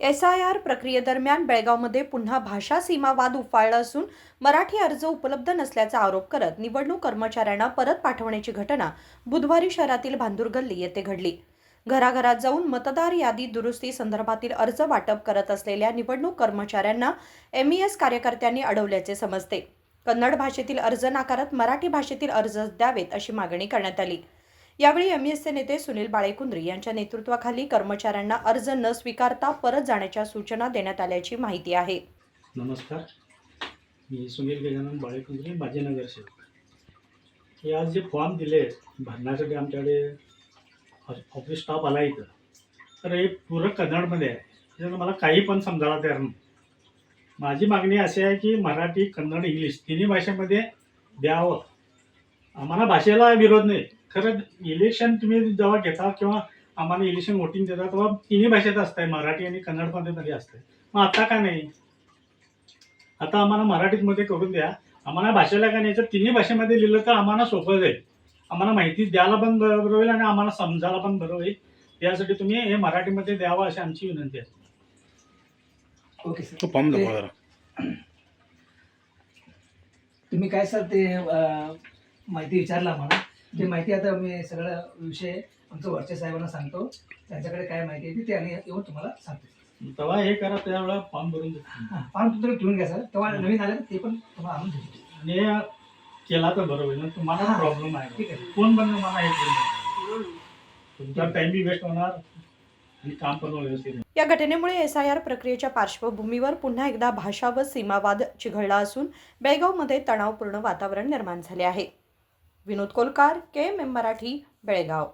SIR प्रक्रियेदरम्यान बेळगावमध्ये पुन्हा भाषा सीमा वाद उफाळला असून मराठी अर्ज उपलब्ध नसल्याचा आरोप करत निवडणूक कर्मचाऱ्यांना परत पाठवण्याची घटना बुधवारी शहरातील भांदूर गल्ली येथे घडली. घराघरात जाऊन मतदार यादी दुरुस्ती संदर्भातील अर्ज वाटप करत असलेल्या निवडणूक कर्मचाऱ्यांना MES कार्यकर्त्यांनी अडवल्याचे समजते. कन्नड भाषेतील अर्ज नाकारत मराठी भाषेतील अर्ज द्यावेत अशी मागणी करण्यात आली. यावेळी MESचे नेते सुनील बाळेकुंद्री यांच्या नेतृत्वाखाली कर्मचाऱ्यांना अर्ज न स्वीकारता परत जाण्याच्या सूचना देण्यात आल्याची माहिती आहे. नमस्कार, मी सुनील गजानन बाळेकुंद्री, माजी नगरसेवक. हे आज जे फॉर्म दिले भरण्यासाठी आमच्याकडे ऑफिस स्टाफ आला इथं, तर हे पूर्ण कन्नडमध्ये आहे. त्याच्यानं मला काही पण समजायला तयार नाही. माझी मागणी अशी आहे की मराठी, कन्नड, इंग्लिश तिन्ही भाषेमध्ये द्यावं. आम्हाला भाषेला विरोध नाही. खरं इलेक्शन तुम्ही जेव्हा घेता किंवा आम्हाला इलेक्शन वोटिंग देता तेव्हा तिन्ही भाषेत असतंय, मराठी आणि कन्नडमध्ये असतंय. मग आता का नाही? आता आम्हाला मराठीमध्ये करून द्या. आम्हाला भाषेला का नाही, तिन्ही भाषेमध्ये लिहिलं तर आम्हाला सोपं जाईल. आम्हाला माहिती द्यायला पण बरोबर होईल आणि आम्हाला समजायला पण बरं होईल. त्यासाठी तुम्ही हे मराठीमध्ये द्यावं अशी आमची विनंती आहे. ओके सर, तो फॉर्म दाखवा जरा. तुम्ही काय सर ते माहिती विचारला मला, ते माहिती आता मी सगळं विषय आमच्या वरच्या साहेबांना सांगतो. त्यांच्याकडे काय माहिती आहे ते आणि येऊन तुम्हाला सांगतो. तेव्हा हे करा, त्यावेळेला फॉर्म भरून द्या. फॉर्म तुम्ही ठेवून घ्या सर. तेव्हा नवीन आलं ते पण तुम्हाला आणून देतो आणि केला तर बरं होईल. तुम्हाला प्रॉब्लेम आहे, ठीक आहे. कोण पण मला हे करून तुमचा टाइम बी वेस्ट होणार आणि काम पण व्यवस्थित. या घटनेमुळे SIR प्रक्रियेच्या पार्श्वभूमीवर पुन्हा एकदा भाषा व सीमावाद चिघळला असून बेळगावमध्ये तणावपूर्ण वातावरण निर्माण झाले आहे. विनोद कोलकार, KMM मराठी, बेळगाव.